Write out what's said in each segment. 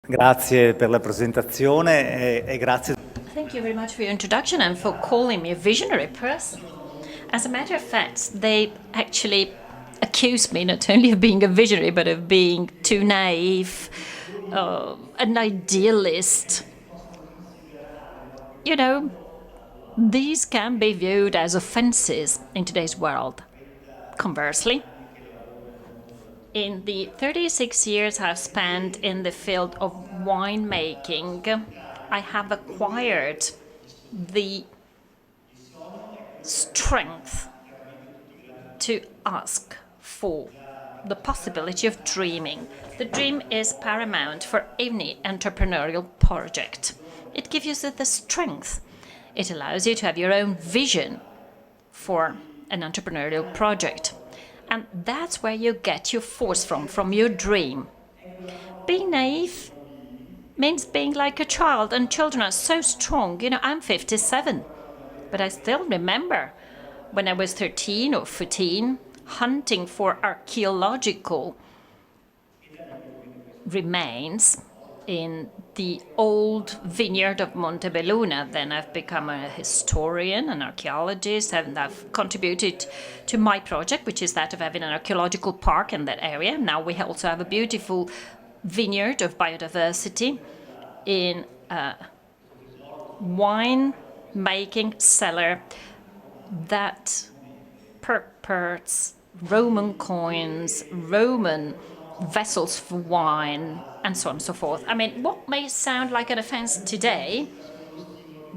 Grazie per la presentazione e grazie. Thank you very much for your introduction and for calling me a visionary person. As a matter of fact, they actually accused me not only of being a visionary, but of being too naive, an idealist. You know, these can be viewed as offenses in today's world. Conversely, in the 36 years I've spent in the field of winemaking, I have acquired the strength to ask for the possibility of dreaming. The dream is paramount for any entrepreneurial project. It gives you the strength. It allows you to have your own vision for an entrepreneurial project. And that's where you get your force from your dream. Being naive means being like a child, and children are so strong. You know, I'm 57, but I still remember when I was 13 or 14 hunting for archaeological remains in the old vineyard of Montebelluna. Then I've become a historian, an archaeologist, and I've contributed to my project, which is that of having an archaeological park in that area. Now we also have a beautiful vineyard of biodiversity in a wine making cellar that purports Roman coins, Roman vessels for wine, and so on and so forth. I mean, what may sound like an offense today,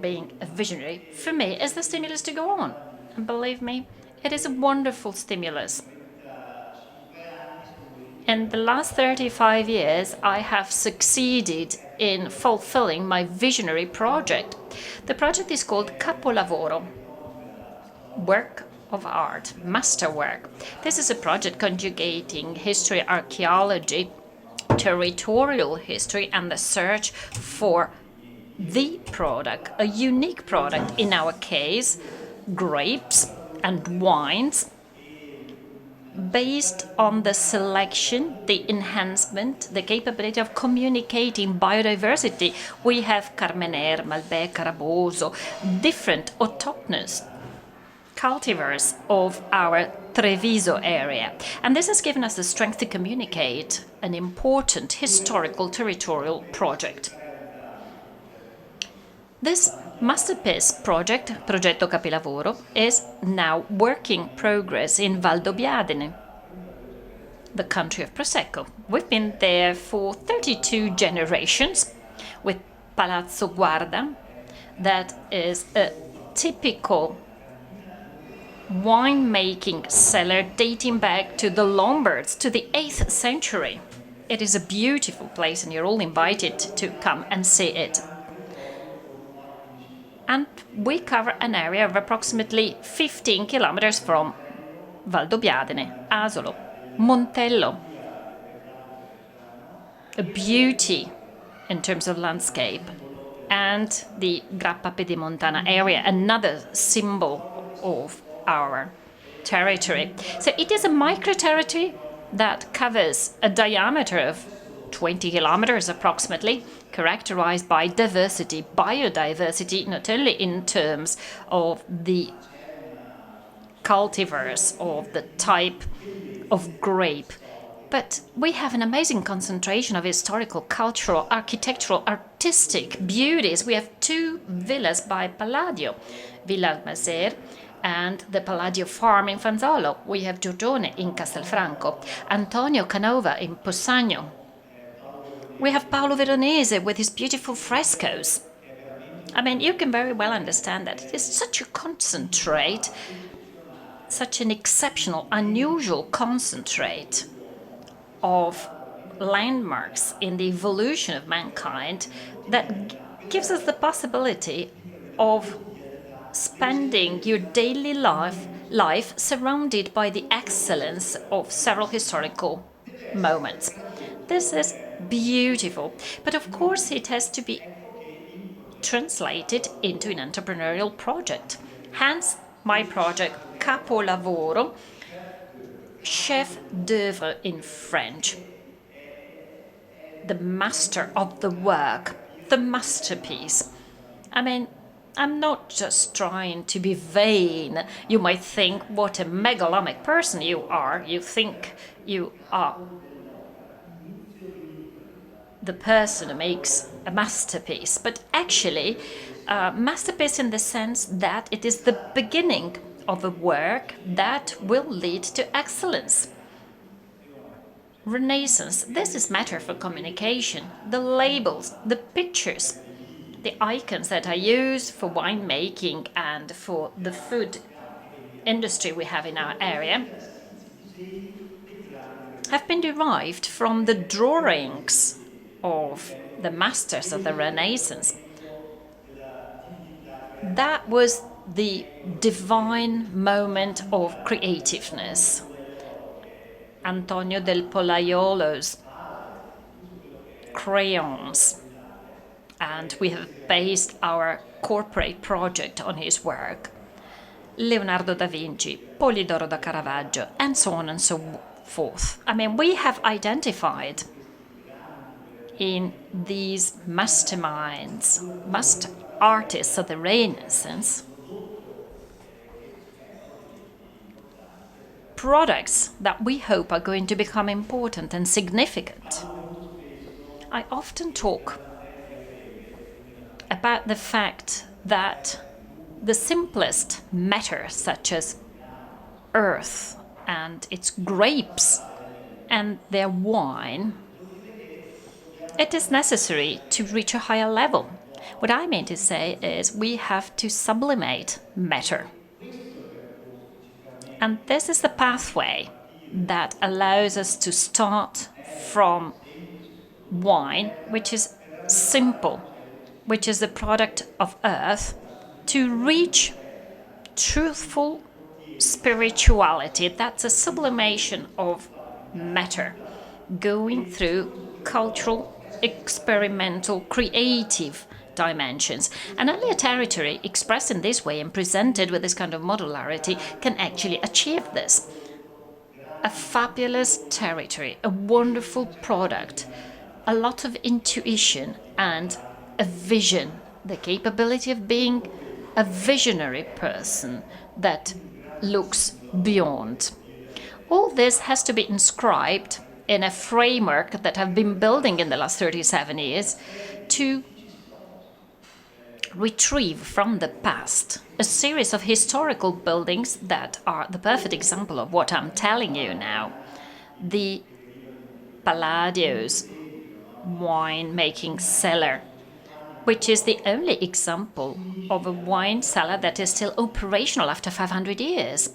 being a visionary, for me is the stimulus to go on. And believe me, it is a wonderful stimulus. In the last 35 years, I have succeeded in fulfilling my visionary project. The project is called Capolavoro, work of art, masterwork. This is a project conjugating history, archaeology, territorial history, and the search for the product, a unique product, in our case, grapes and wines, based on the selection, the enhancement, the capability of communicating biodiversity. We have Carmener, Malbec, Caraboso, different autochthonous cultivars of our Treviso area. And this has given us the strength to communicate an important historical territorial project. This masterpiece project, Progetto Capolavoro, is now working progress in Valdobbiadene, the country of Prosecco. We've been there for 32 generations with Palazzo Guarda, that is a typical winemaking cellar dating back to the Lombards, to the 8th century. It is a beautiful place, and you're all invited to come and see it. And we cover an area of approximately 15 kilometers from Valdobbiadene, Asolo, Montello. A beauty in terms of landscape. And the Grappa Pedemontana area, another symbol of our territory. So it is a micro territory that covers a diameter of 20 kilometers approximately, characterized by diversity, biodiversity, not only in terms of the cultivars, of the type of grape, but we have an amazing concentration of historical, cultural, architectural, artistic beauties. We have 2 villas by Palladio, Villa Almaser and the Palladio Farm in Fanzolo. We have Giorgione in Castelfranco, Antonio Canova in Possagno. We have Paolo Veronese with his beautiful frescoes. I mean, you can very well understand that it is such a concentrate, such an exceptional, unusual concentrate of landmarks in the evolution of mankind that gives us the possibility of spending your daily life surrounded by the excellence of several historical moments. This is beautiful, but of course it has to be translated into an entrepreneurial project. Hence my project Capolavoro, chef d'oeuvre in French. the master of the work, the masterpiece. I mean, I'm not just trying to be vain. You might think what a megalomaniac person you are. You think you are the person who makes a masterpiece. But actually, a masterpiece in the sense that it is the beginning of a work that will lead to excellence. Renaissance, this is matter for communication. The labels, the pictures, the icons that are used for winemaking and for the food industry we have in our area have been derived from the drawings of the masters of the Renaissance. That was the divine moment of creativeness. Antonio del Pollaiolo's crayons, and we have based our corporate project on his work. Leonardo da Vinci, Polidoro da Caravaggio, and so on and so forth. I mean, we have identified in these masterminds, master artists of the Renaissance, products that we hope are going to become important and significant. I often talk about the fact that the simplest matter, such as earth and its grapes and their wine, it is necessary to reach a higher level. What I mean to say is we have to sublimate matter. And this is the pathway that allows us to start from wine, which is simple, which is the product of earth, to reach truthful spirituality. That's a sublimation of matter, going through cultural, experimental, creative dimensions. An earlier territory expressed in this way and presented with this kind of modularity can actually achieve this. A fabulous territory, a wonderful product, a lot of intuition and a vision, the capability of being a visionary person that looks beyond. All this has to be inscribed in a framework that I've been building in the last 37 years to retrieve from the past a series of historical buildings that are the perfect example of what I'm telling you now. The Palladio's wine-making cellar, which is the only example of a wine cellar that is still operational after 500 years.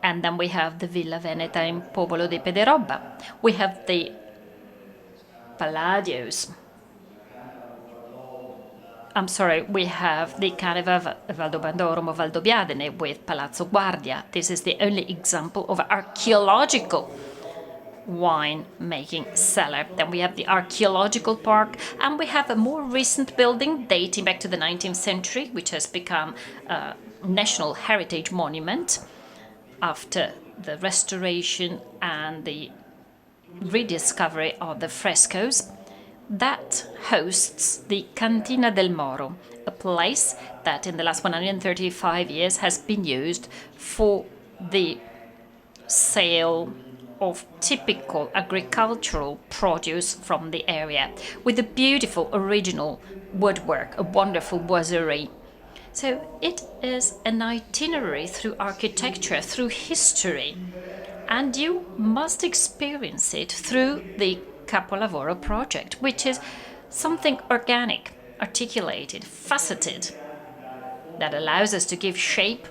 And then we have the Villa Veneta in Popolo di Pederobba. We have the Palladio's. We have the Caneva Valdobbiadene or Valdobbiadene with Palazzo Guardia. This is the only example of archaeological wine-making cellar. Then we have the archaeological park, and we have a more recent building dating back to the 19th century, which has become a National Heritage Monument after the restoration and the rediscovery of the frescoes. That hosts the Cantina del Moro, a place that in the last 135 years has been used for the sale of typical agricultural produce from the area, with a beautiful original woodwork, a wonderful boiserie. So it is an itinerary through architecture, through history, and you must experience it through the Capolavoro project, which is something organic, articulated, faceted, that allows us to give shape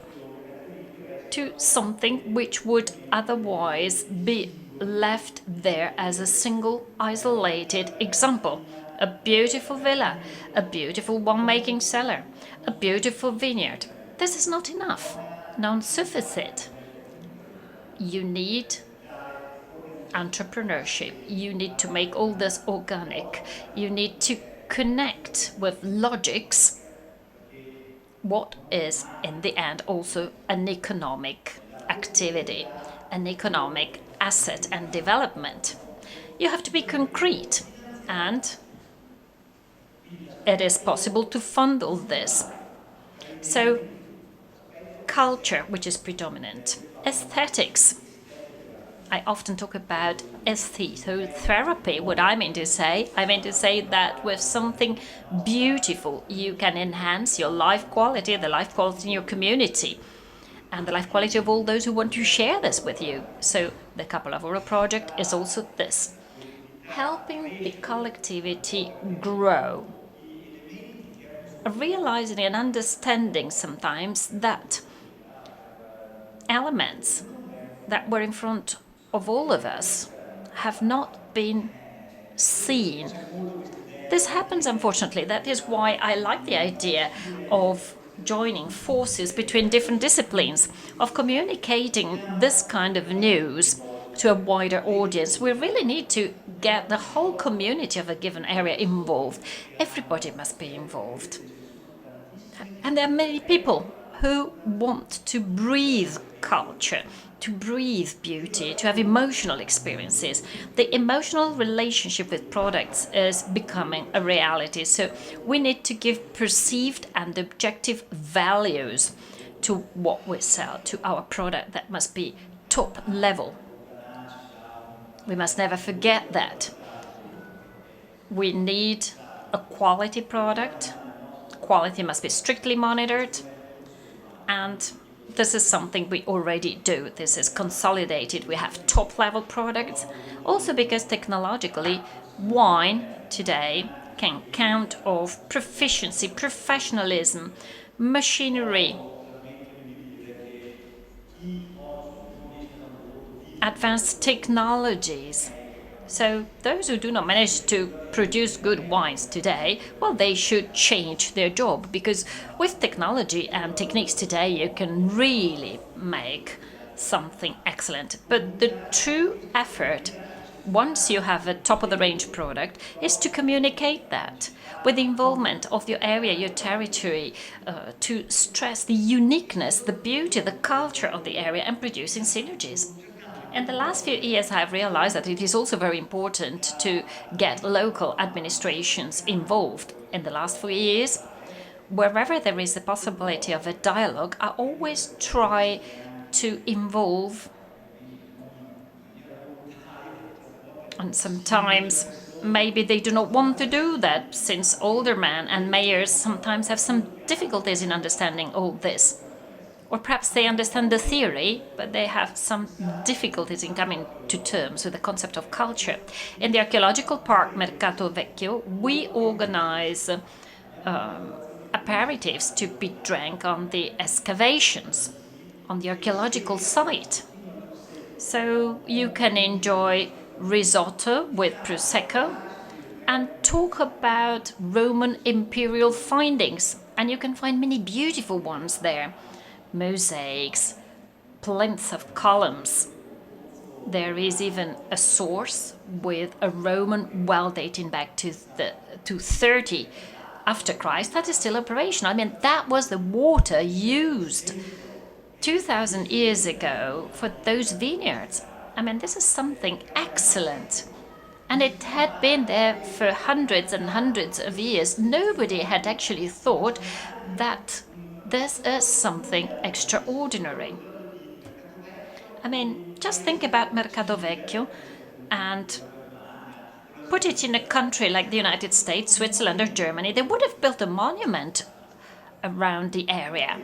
to something which would otherwise be left there as a single isolated example. A beautiful villa, a beautiful winemaking cellar, a beautiful vineyard. This is not enough, non-sufficient. You need entrepreneurship. You need to make all this organic. You need to connect with logics, what is in the end also an economic activity, an economic asset and development. You have to be concrete. and it is possible to fund all this. So, culture, which is predominant. Aesthetics. I often talk about aesthetotherapy. What I mean to say that with something beautiful, you can enhance your life quality, the life quality in your community, and the life quality of all those who want to share this with you. So the Capolavoro project is also this, helping the collectivity grow, realizing and understanding sometimes that elements that were in front of all of us have not been seen. This happens, unfortunately. That is why I like the idea of joining forces between different disciplines, of communicating this kind of news to a wider audience. We really need to get the whole community of a given area involved. Everybody must be involved. And there are many people who want to breathe culture, to breathe beauty, to have emotional experiences. The emotional relationship with products is becoming a reality. So we need to give perceived and objective values to what we sell, to our product that must be top level. We must never forget that. We need a quality product. Quality must be strictly monitored, and this is something we already do. This is consolidated. We have top-level products, also because technologically, wine today can count of proficiency, professionalism, machinery, advanced technologies. So those who do not manage to produce good wines today, well, they should change their job, because with technology and techniques today, you can really make something excellent. But the true effort, once you have a top-of-the-range product, is to communicate that with the involvement of your area, your territory, to stress the uniqueness, the beauty, the culture of the area, and producing synergies. In the last few years, I have realized that it is also very important to get local administrations involved. In the last few years, wherever there is the possibility of a dialogue, I always try to involve, and sometimes maybe they do not want to do that, since aldermen and mayors sometimes have some difficulties in understanding all this. Or perhaps they understand the theory, but they have some difficulties in coming to terms with the concept of culture. In the archaeological park Mercato Vecchio, we organize aperitifs to be drank on the excavations, on the archaeological site. So you can enjoy risotto with Prosecco and talk about Roman imperial findings. And you can find many beautiful ones there. Mosaics, plinths of columns. There is even a source with a Roman well dating back to 30 after Christ that is still operational. I mean, that was the water used 2,000 years ago for those vineyards. I mean, this is something excellent. And it had been there for hundreds and hundreds of years. Nobody had actually thought that this is something extraordinary. I mean, just think about Mercato Vecchio and put it in a country like the United States, Switzerland, or Germany. They would have built a monument around the area.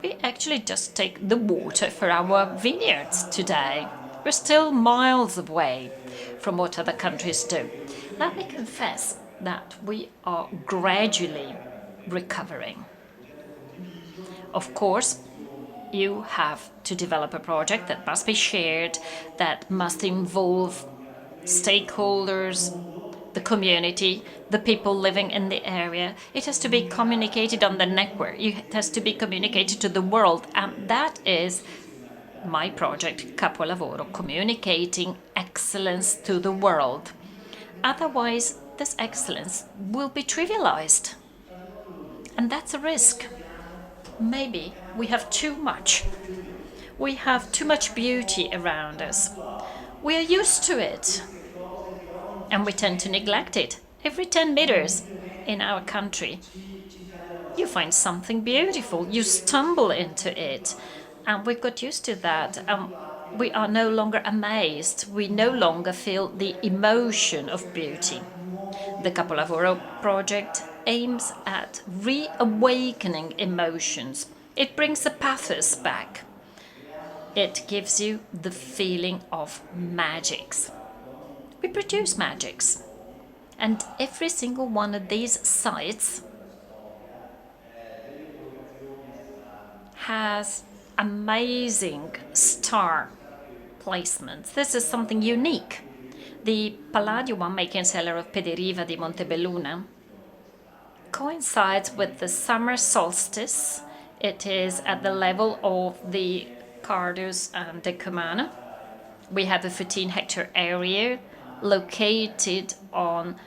We actually just take the water for our vineyards today. We're still miles away from what other countries do. Let me confess that we are gradually recovering. Of course, you have to develop a project that must be shared, that must involve stakeholders, the community, the people living in the area. It has to be communicated on the network. It has to be communicated to the world. And that is my project, Capolavoro, communicating excellence to the world. Otherwise, this excellence will be trivialized. And that's a risk. Maybe we have too much. We have too much beauty around us. We are used to it. and we tend to neglect it. Every 10 meters in our country, you find something beautiful, you stumble into it, and we've got used to that. We are no longer amazed, we no longer feel the emotion of beauty. The Capolavoro project aims at reawakening emotions. It brings the pathos back. It gives you the feeling of magics. We produce magics, and every single one of these sites has amazing star placements. This is something unique. The Palladio winemaking cellar of Guarda di Montebelluna coincides with the summer solstice. It is at the level of the Cardus and Decumana. We have a 14-hectare area located on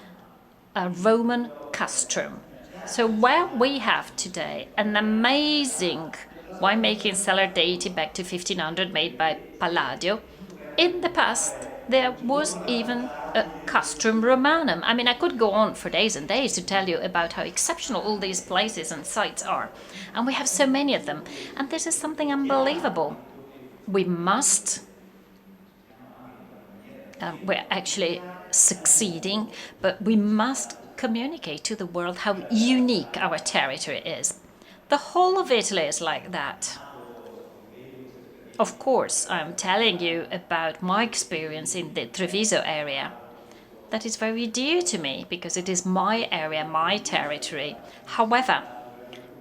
a Roman castrum. So where we have today an amazing winemaking cellar dating back to 1500 made by Palladio, in the past there was even a castrum romanum. I mean, I could go on for days and days to tell you about how exceptional all these places and sites are. And we have so many of them. And this is something unbelievable. We must, we're actually succeeding, but we must communicate to the world how unique our territory is. The whole of Italy is like that. Of course, I'm telling you about my experience in the Treviso area. That is very dear to me because it is my area, my territory. However,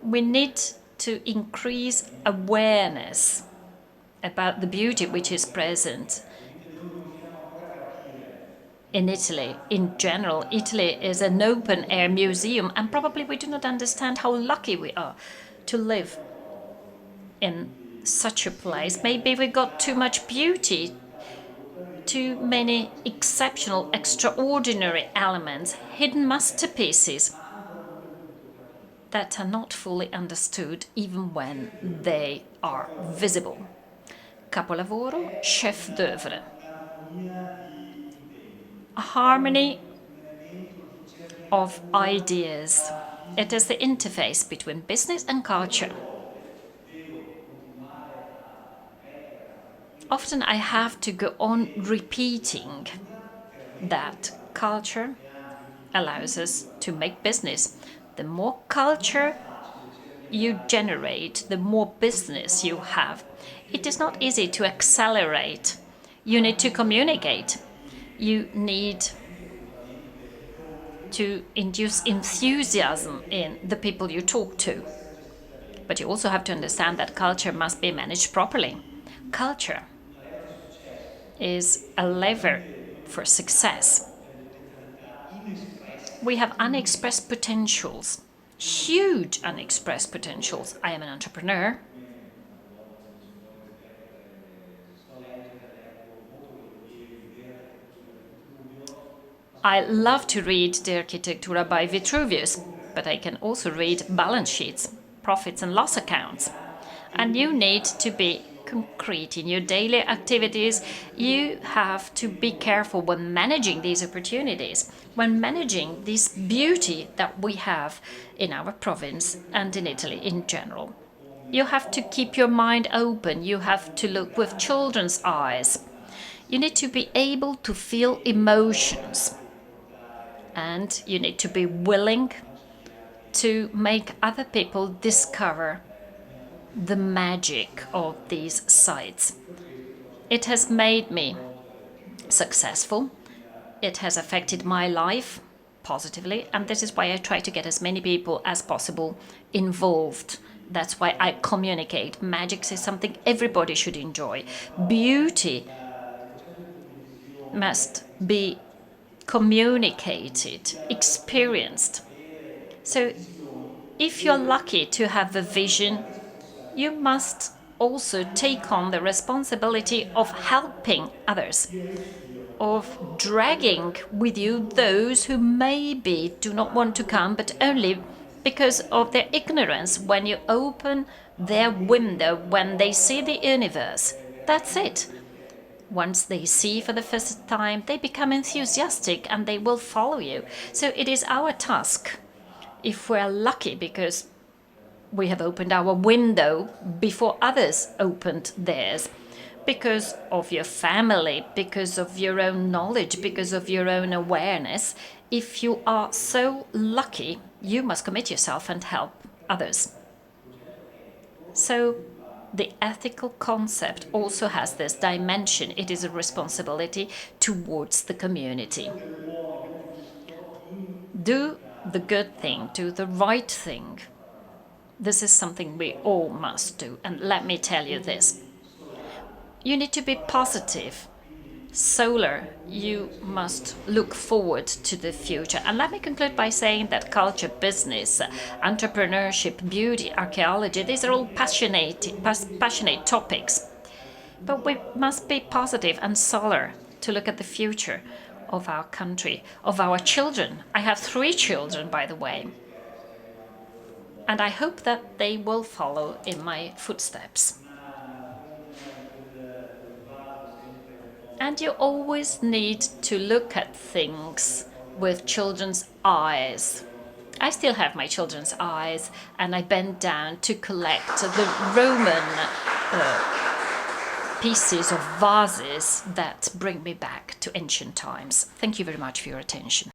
we need to increase awareness about the beauty which is present in Italy. In general, Italy is an open-air museum, and probably we do not understand how lucky we are to live in such a place. Maybe we got too much beauty, too many exceptional, extraordinary elements, hidden masterpieces that are not fully understood even when they are visible. Capolavoro, chef d'œuvre. A harmony of ideas. It is the interface between business and culture. Often I have to go on repeating that culture allows us to make business. The more culture you generate, the more business you have. It is not easy to accelerate. You need to communicate. You need to induce enthusiasm in the people you talk to. But you also have to understand that culture must be managed properly. Culture is a lever for success. We have unexpressed potentials, huge unexpressed potentials. I am an entrepreneur. I love to read the Architettura by Vitruvius, but I can also read balance sheets, profits and loss accounts. And you need to be concrete in your daily activities. You have to be careful when managing these opportunities, when managing this beauty that we have in our province and in Italy in general. You have to keep your mind open. You have to look with children's eyes. You need to be able to feel emotions. And you need to be willing to make other people discover the magic of these sites. It has made me successful. It has affected my life positively, and this is why I try to get as many people as possible involved. That's why I communicate. Magic is something everybody should enjoy. Beauty must be communicated, experienced. So if you're lucky to have a vision, you must also take on the responsibility of helping others, of dragging with you those who maybe do not want to come, but only because of their ignorance. When you open their window, when they see the universe, that's it. Once they see for the first time, they become enthusiastic and they will follow you. So it is our task, if we're lucky, because we have opened our window before others opened theirs, because of your family, because of your own knowledge, because of your own awareness. If you are so lucky, you must commit yourself and help others. So the ethical concept also has this dimension. It is a responsibility towards the community. Do the good thing, do the right thing. This is something we all must do. And let me tell you this. You need to be positive. Solar, you must look forward to the future. And let me conclude by saying that culture, business, entrepreneurship, beauty, archaeology, these are all passionate topics. But we must be positive and solar to look at the future of our country, of our children. I have 3 children, by the way. And I hope that they will follow in my footsteps. And you always need to look at things with children's eyes. I still have my children's eyes, and I bend down to collect the Roman pieces of vases that bring me back to ancient times. Thank you very much for your attention.